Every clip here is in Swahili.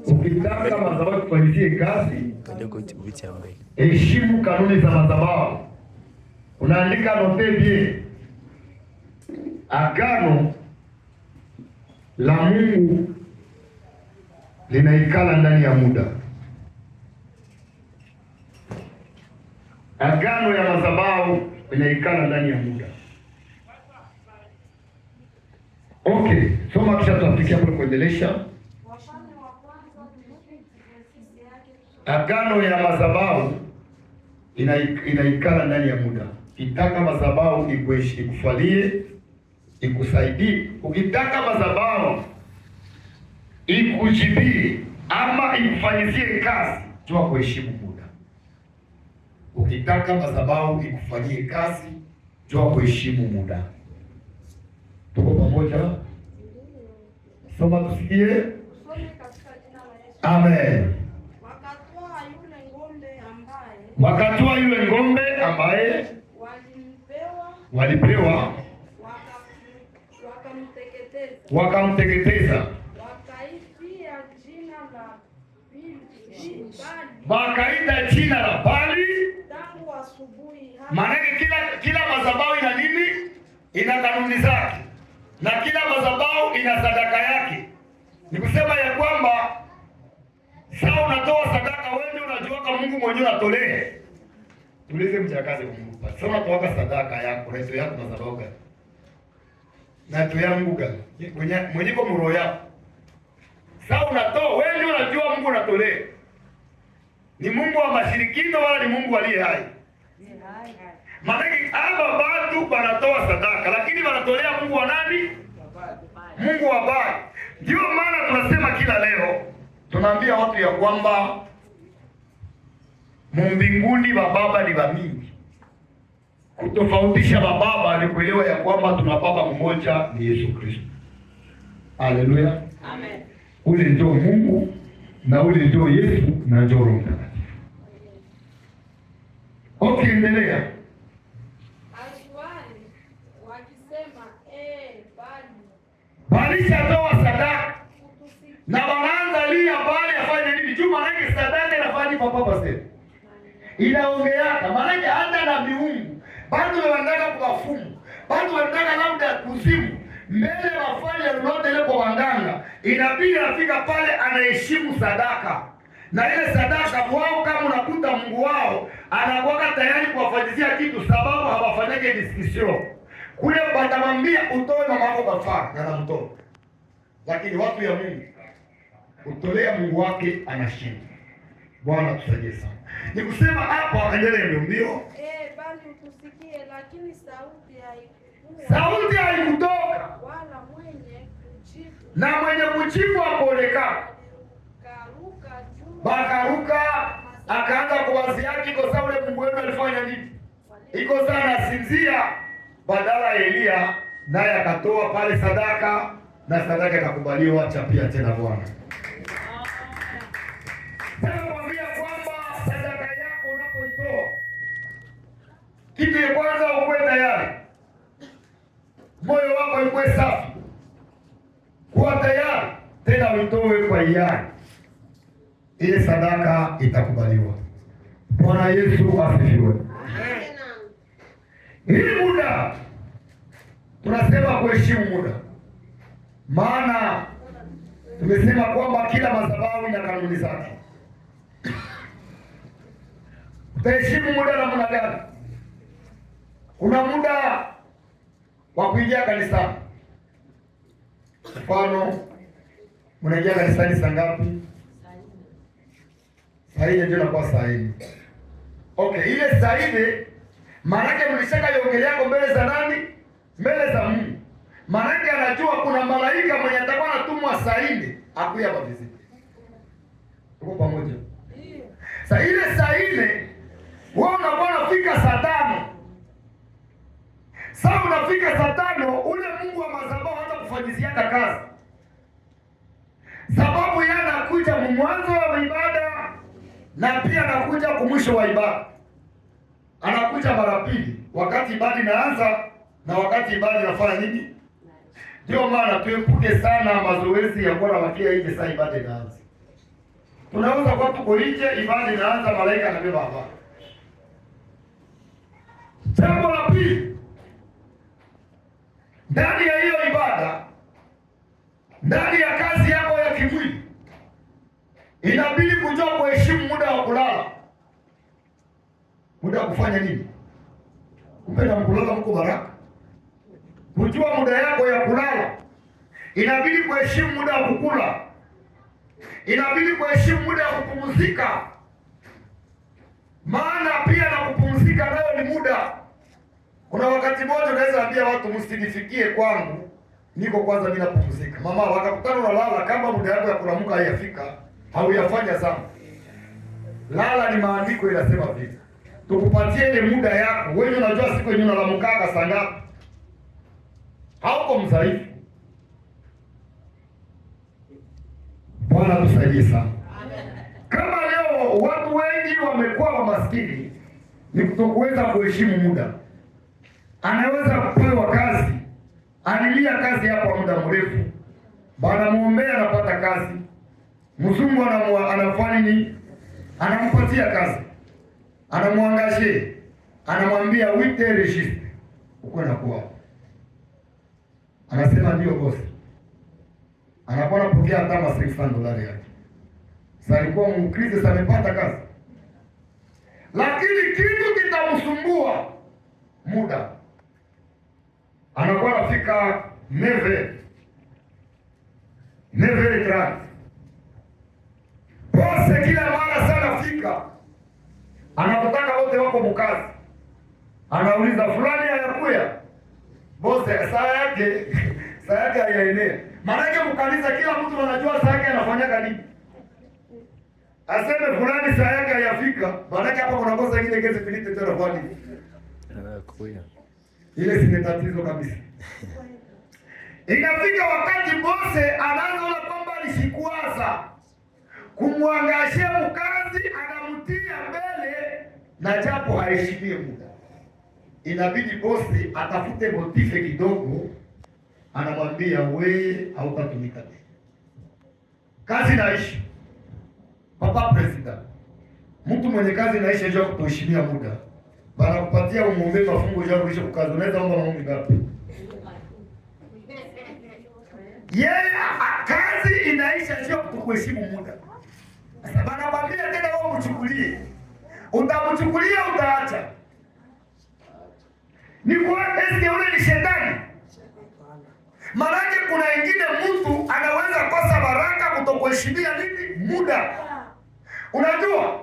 Ukitaka madhabahu kufanyizie kazi, heshimu kanuni za madhabahu. Unaandika note bien. Agano la Mungu linaikala ndani ya muda. Agano ya madhabahu linaikala ndani ya muda. Okay, soma kisha tuafikia hapo kuendelesha. Agano ya madhabahu inaikala ndani ya muda. Ukitaka madhabahu ikufalie, ikusaidie, ukitaka madhabahu ikujibie ama ikufanyizie kazi, jua kuheshimu muda. Ukitaka madhabahu ikufanyie kazi, jua kuheshimu muda. Tuko pamoja? Soma tusikie. Amen. Wakatoa yule ng'ombe ambaye walipewa wakamteketeza, wakaita jina la Bali. Maana kila madhabahu ina nini? Ina kanuni zake, na kila madhabahu ina sadaka yake. Ni kusema ya kwamba sasa unatoa sadaka, wewe unajua kama Mungu mwenyewe atolee. Tulize mjakazi Mungu. Sasa unatoa sadaka yako, rezo yako madhabahu gani? Na tu ya Mungu gani? Mwenye kwa roho yako. Sasa unatoa, wewe unajua Mungu anatolee. Ni Mungu wa mashirikino wala ni Mungu aliye hai? Maana hapa watu wanatoa sadaka, lakini wanatolea Mungu wa nani? Mungu wa Bali. Ndio maana tunasema kila leo tunaambia watu ya kwamba mbinguni baba ni mingi. Kutofautisha baba ni kuelewa ya kwamba tuna baba mmoja, ni Yesu Kristo. Haleluya. Amen. Ule ndio Mungu na ule ndio Yesu na ndio Roho Mtakatifu. Okay, endelea. Bali shatoa sadaka na wanaanza lia Bali afanye nini? Juma yake sadaka inafanya papa sasa. Inaongeaka maana hata na miungu bado wanataka kuwafumu, bado wanataka labda kuzimu mbele wafanye lolote ile kwa waganga. Inabidi afika pale anaheshimu sadaka, na ile sadaka wao kama unakuta Mungu wao anakuwa tayari kuwafanyia kitu, sababu hawafanyake discussion kule. Batamwambia utoe mama yako kafara na namtoa, lakini watu ya Mungu utolea Mungu wake anashinda. Bwana tusaidie sana. Ni kusema hapo akaendelea ndio. Bali utusikie, lakini sauti haikutoka wala mwenye kujibu. Na mwenye kujibu apoleka. Bakaruka akaanza kuwazia iko sawa ule Mungu wetu alifanya nini? Iko sana sinzia, badala Elia naye akatoa pale sadaka na sadaka ikakubaliwa chapia tena Bwana. Kitu ya kwanza ukuwe tayari, moyo wako ukuwe safi, kuwa tayari tena uitoe kwa hiari, ile sadaka itakubaliwa. Bwana Yesu asifiwe. Hii muda tunasema kuheshimu muda, maana tumesema kwamba kila madhabahu ina kanuni zake. Utaheshimu muda namna gani? Kuna muda wa kuingia kanisani. Mfano, mnaingia kanisani saa ngapi? Saa 4 ndio inakuwa saa 4. Okay, ile saa 4 maana yake mlishaka yongelea mbele za nani? Mbele za Mungu. Maana yake anajua kuna malaika mwenye atakuwa anatumwa saa 4 akuya kwa viziti. Tuko pamoja? Saa ile saa 4 wewe unakuwa unafika saa 5. Sasa unafika saa 5, ule Mungu wa madhabahu hata kufanyizia kazi. Sababu yeye anakuja mwanzo wa ibada na pia anakuja kumwisho wa ibada. Anakuja mara pili, wakati ibada inaanza na wakati ibada inafanya nini? Ndio maana tuepuke sana mazoezi ya kuwa nawakia nje saa ibada inaanza. Tunaweza kuwa tuko nje, ibada inaanza, malaika anabeba hapa. Jambo la pili, ndani ya hiyo ibada, ndani ya kazi yako ya kimwili, inabidi kujua kuheshimu muda wa kulala. Muda wa kufanya nini? Kupenda kulala mko baraka. Kujua muda yako ya kulala. Inabidi kuheshimu muda wa kukula. Inabidi kuheshimu muda wa kupumzika. Maana pia na kupumzika nayo ni muda. Kuna wakati mmoja unaweza ambia watu msinifikie kwangu, niko kwanza mimi napumzika. Mama wakakutana na lala, kama muda wako ya kuamka haijafika, hauyafanya sana. Lala ni maandiko inasema vipi? Tukupatie ile muda yako. Wewe unajua siku yenyewe unalamkaka saa ngapi? Hauko mzaifu. Bwana tusaidie sana. Kama leo watu wengi wamekuwa maskini, ni kutokuweza kuheshimu muda. Anaweza kupewa kazi, alilia kazi hapo muda mrefu, baada muombea anapata kazi, mzungu anafanya nini? Anampatia kazi, anamwangaje, anamwambia wite registre uko na kwa, anasema ndio bosi, anakuwa anapokea hata $600 yake. Sasa alikuwa mkristo, amepata kazi, lakini kitu kitamsumbua muda. Anakuwa anafika neve trati. Bose kila mara sana fika. Anapotaka wote wako mkazi. Anauliza fulani hayakuya. Bose saa yake haienea. Maana mkaliza kila mtu anajua saa yake anafanyaga nini. Aseme fulani saa yake hayafika. Maana hapa kuna kosa ingine kesi pilite tena kwa nini? Anakuya. Ile si tatizo kabisa. Inafika wakati bose anaanza kwamba alishikwaza kumwangashia mkazi, anamtia mbele na japo haheshimie muda. Inabidi bose atafute motife kidogo, anamwambia wewe hautatumika tena. Kazi naishi. Papa President. Mtu mwenye kazi naishi ndio kutoheshimia muda. Bana kupatia umuombe mafungo ya kurudisha kukazi. Unaweza omba maombi ngapi? Kazi inaisha sio kukuheshimu muda. Sasa bana mwambie tena wewe uchukulie. Utamchukulia utaacha. Ni kwa eske ule ni shetani? Maana kuna wengine mtu anaweza kosa baraka kutokuheshimia nini? Muda. Unajua?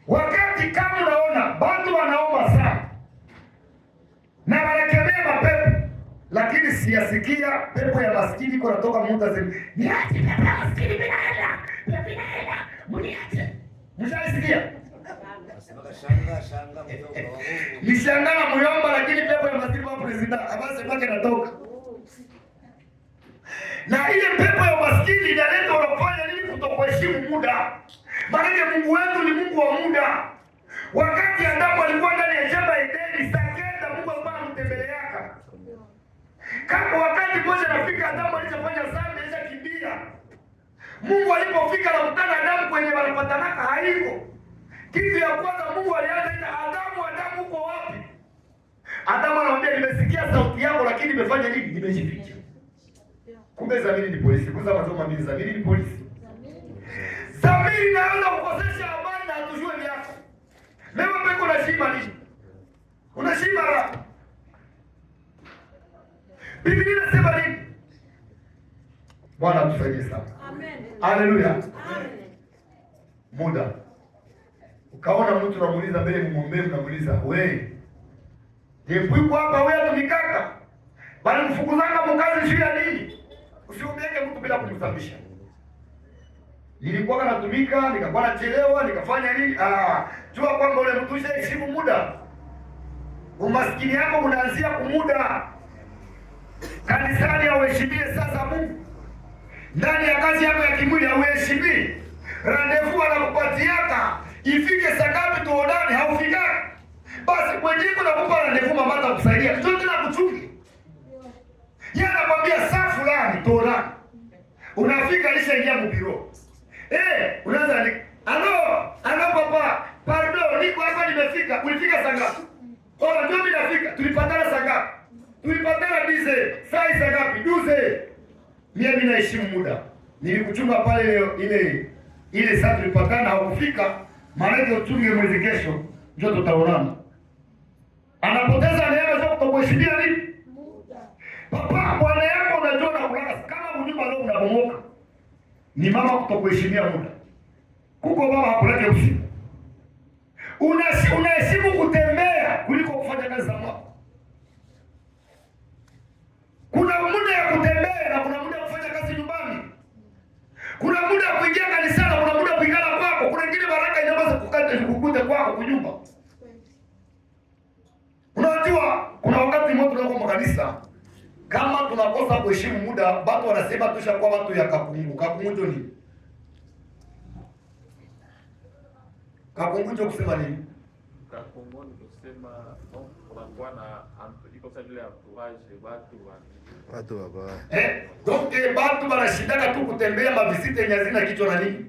Wakati kama unaona watu wanaomba sana na wanakemea mapepo, lakini siyasikia pepo ya maskini kwa natoka muda zeni. Niache pepo ya maskini binaenda. Binaenda. Muniache. Mshaisikia? Nishangana muyomba lakini pepo ya maskini wa president abase pake natoka. Na ile pepo ya maskini inaleta unafanya nini kutokuheshimu muda? Maana Mungu wetu ni Mungu wa muda. Wakati Adamu alikuwa ndani ya shamba Edeni, sakenda Mungu alikuwa anamtembeleaka. Kama wakati mmoja nafika Adamu alishafanya dhambi, alishakimbia. Mungu alipofika na kutana Adamu kwenye wanapatanaka haiko. Kitu ya kwanza Mungu alianza ita Adamu uko wapi? Adamu anamwambia nimesikia sauti yako lakini nimefanya nini? Nimejificha. Kumbe dhamiri ni polisi. Kwanza masomo mimi dhamiri ni polisi. Dhamiri inaanza kukosesha amani na hatujue vyako. Leo peko na shima nini? Unashima raha. Biblia inasema nini? Bwana tusaidie sana. Amen. Haleluya. Amen. Muda. Ukaona mtu unamuuliza mbele mumwombee, unamuuliza wewe. Ndipo hapa wewe tunikaka. Bali mfukuzanga mkazi juu ya nini? Usiombeeke mtu bila kumsababisha. Nilikuwa natumika, nikakuwa nachelewa, nikafanya nini? Jua kwamba ule mtu heshimu muda. Umaskini yako unaanzia kumuda. Kanisani hauheshimie sasa Mungu. Ndani ya kazi yako ya kimwili hauheshimii. Randevu anakupatiaka ifike saa ngapi tuonane, haufika. Basi mwenyewe unakupa randevu mama atakusaidia. Chote na kuchungi. Yeye anakwambia saa fulani tola. Unafika alishaingia mbiro. Unaanza ni ano papa, pardon, niko hapa nimefika. Ulifika saa ngapi? Ndio mimi nafika. Tulipatana saa ngapi? Tulipatana dize. Saa saa ngapi? Duze. Mimi naheshimu muda. Nilikuchunga pale ile saa tulipatana haukufika. Maana yake utunge mwezi kesho ndio tutaonana. Anapoteza neema za kutokuheshimia nini? Muda. Papa, bwana yako unajua na kulala kama mnyumba leo unabomoka. Ni mama kutokuheshimia muda. Kuko baba hakulete usiku. Unaheshimu kutembea kuliko kufanya kazi za mwako. Kuna muda ya kutembea na kuna muda ya kufanya kazi nyumbani. Kuna muda ya kuingia kanisani, kuna muda ya kuingana kwako, kuna nyingine baraka inaweza kukute kwako kunyumba. Unajua kuna wakati mmoja tunako kanisa kama tunakosa kuheshimu muda, watu wanasema tushakuwa watu ya kakungu. Kakungu ni kakungu kusema nini? Kakungu ni kusema unakuwa na iko sawa vile entourage watu wabaya. Donc watu wanashindaka tu kutembea mavisite nyazina kichwa na nini?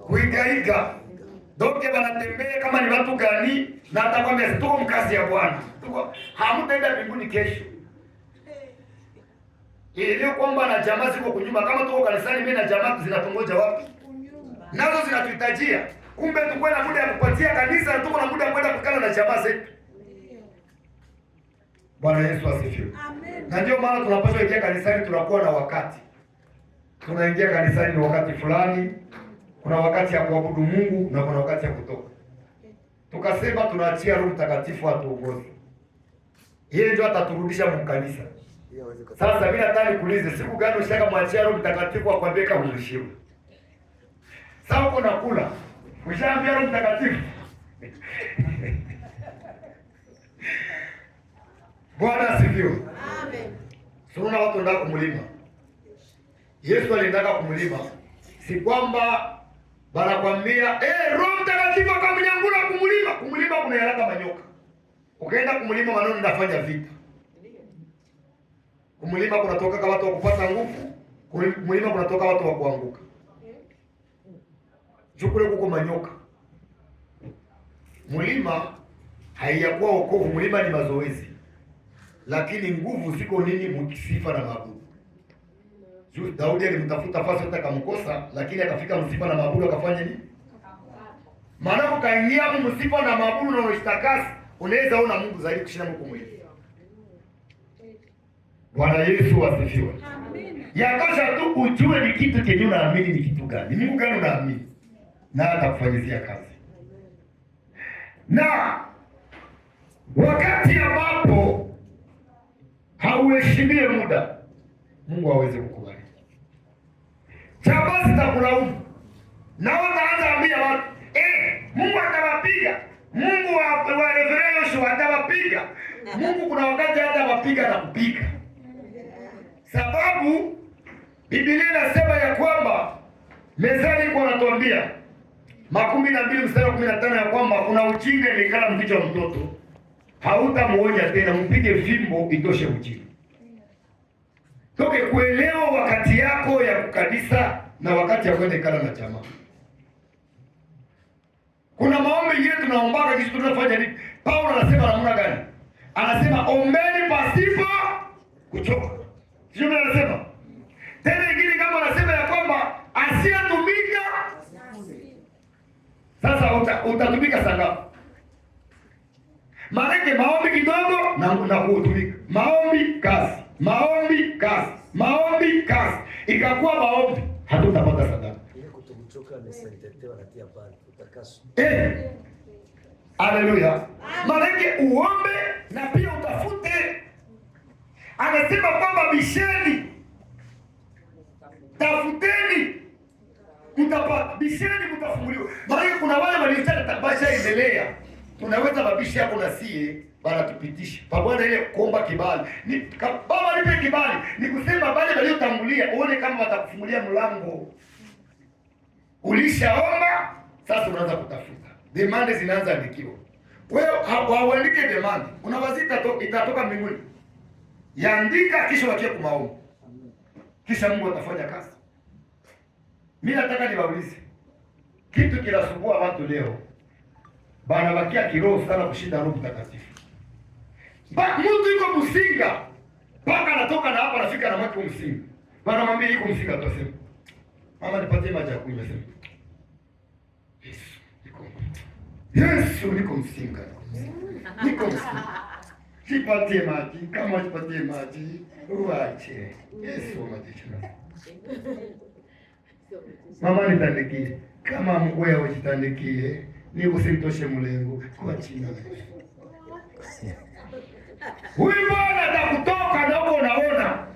Kuiga. Donc wanatembea kama ni watu gani na atakwambia tuko mkazi ya Bwana. Hamtaenda mbinguni kesho. Ile kwamba na jamaa ziko kunyumba kama tuko kanisani mimi na jamaa zinatongoja wapi? Nazo zinatuhitajia. Kumbe tuko na muda ya kupatia kanisa, tuko na muda ya kwenda kukana na jamaa zetu. Bwana Yesu asifiwe. Amen. Na ndio maana tunapaswa kuingia kanisani tunakuwa na wakati. Tunaingia kanisani na wakati fulani, kuna wakati ya kuabudu Mungu na kuna wakati ya kutoka. Tukasema tunaachia Roho Mtakatifu atuongoze. Yeye ndio ataturudisha mkanisa. Sasa mimi nataka nikuulize, siku gani ushaka mwachia Roho Mtakatifu akwambie kama urudishiwe? Sasa uko nakula. Ushaambia Roho Mtakatifu. Bwana asifiwe. Amen. Sura watu ndio kumlima. Yesu aliendaka kumlima. Si kwamba banakwambia Roho Mtakatifu akamnyangula kumlima. Kumlima kuna haraka manyoka. Ukaenda kumlima maneno ndafanya vita. Kumlima kunatoka kama watu wa kupata nguvu, kumlima kunatoka watu wa kuanguka. Chukule kuko manyoka. Mlima haiyakuwa wokovu, mlima ni mazoezi. Lakini nguvu ziko nini? Mkisifa na maabudu. Daudi alimtafuta fasi hata akamkosa, lakini akafika msifa na maabudu akafanya nini? Maana ukaingia msifa na maabudu na unashtakasi, unaweza ona Mungu zaidi kushinda Mungu mwenyewe. Bwana Yesu asifiwe. Amen. Yakosha tu ujue ni kitu kenye unaamini ni kitu gani. Ni Mungu gani unaamini? Na atakufanyizia kazi. Na wakati ambapo hauheshimie muda, Mungu hawezi kukubariki. Chama zitakulaumu. Na wataanza ambia watu, Mungu atawapiga. Mungu wa Reverend Yoshua atawapiga. Mungu kuna wakati hata wapiga na kupiga. Sababu Biblia inasema ya kwamba Mezali iko anatuambia 12:15 ya kwamba kuna ujinga ilikala mkichwa wa mtoto. Hautamuonya tena, mpige fimbo itoshe ujinga. Toke kuelewa wakati yako ya kukanisa na wakati ya kwenda ikala na jamaa. Kuna maombi mengine tunaombaga kisha tunafanya nini? Paulo anasema namna gani? Anasema ombeni pasipo kuchoka. Sio anasema. Tena ingine kama anasema ya kwamba asiyetumika. Sasa utatumika sana. Maana maombi kidogo na kutumika. Maombi kazi. Maombi kazi. Maombi kazi. Ikakuwa maombi hatutapata sadaka. Ile kutokuchoka amesentetewa na tia pale utakaso. Haleluya. Maana uombe na pia utafute. Anasema kwamba bisheni. Tafuteni. Mtapata. Bisheni mtafunguliwa. Maana kuna wale waliotaka tabasha endelea. Tunaweza babishi hapo na sie bana tupitisha. Pamoja ile kuomba kibali. Baba nipe kibali. Ni kusema bale waliotangulia uone kama watakufungulia mlango. Ulishaomba, sasa unaanza kutafuta. Demand zinaanza ndikiwa. Wewe hauandike demand. Unawazita itatoka mbinguni. Yaandika kisha wakie kumaombi. Kisha Mungu atafanya kazi. Mimi nataka niwaulize. Kitu kinasumbua watu leo. Bana bakia kiroho sana kushinda Roho Mtakatifu. Mtu yuko Msinga. Paka anatoka na hapa anafika na mwako Msinga. Bana mwambie yuko Msinga atasema. Mama nipatie maji ya kunywa sema. Yesu niko Msinga. Niko Msinga. Nipatie maji, kama nipatie maji, uache. Yesu matichana. Mama nitandikie, kama mgoya ujitandikie, ni usimtoshe mlengo kwa chini. Huyu bwana atakutoka na huko unaona.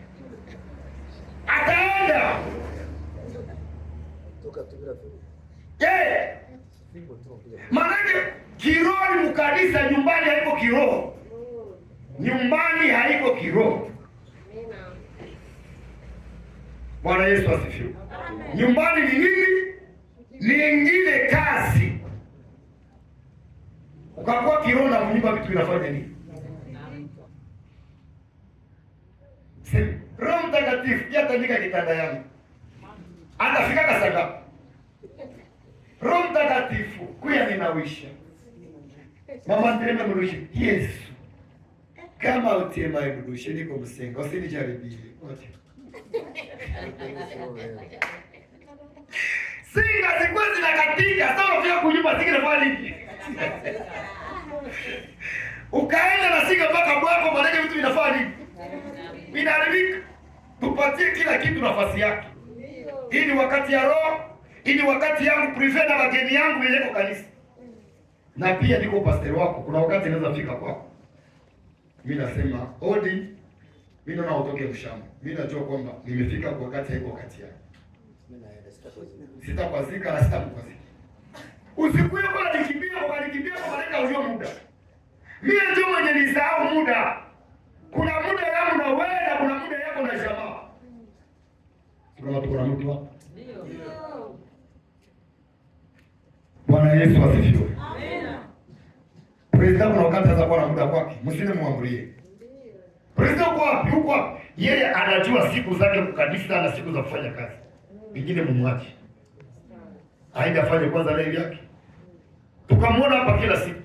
Ataenda. Manake kiroho ni mkanisa, nyumbani haiko kiroho. Nyumbani haiko kiroho. Bwana Yesu asifiwe. Nyumbani ni nini? Ni ingine kazi. Ukakuwa kiroho na kunyumba vitu vinafanya nini? Roho Mtakatifu yatandika kitanda yangu. Atafika kasanga. Roho Mtakatifu kuya ninawisha. Mama ndema mrushi. Yesu. Kama utema mrushi niko Msinga, usinijaribie. Wote. Singa zikuwa zinakatika, sasa unafika kunyumba singa nafanya nini? Ukaenda na singa mpaka bwako, maana vitu vinafanya nini? Vinaharibika. Tupatie kila kitu nafasi yake. Hii ni wakati ya roho, hii ni wakati yangu prive na wageni yangu yeleko kanisa. Na pia niko pastor wako, kuna wakati naweza fika kwako. Mimi nasema, odi, mimi naona utoke mshamba. Mimi najua kwamba nimefika kwa wakati haiko wakati yako. Sitakwazika na sitakwazika. Usiku yako unanikimbia kwa malaika ujio muda. Mimi ndio mwenye nisahau muda. Kuna muda yangu na wewe na kuna muda yako na jamaa. Kuna mtu hapa? Ndio. Bwana Yesu asifiwe. Amen. President kuna wakati sasa kwa muda kwake. Msine muamrie. President uko wapi? Uko wapi? Yeye anajua siku zake kukanisa na siku za kufanya kazi. Pengine mumwache. Aende afanye kwanza leo yake. Tukamwona hapa kila siku.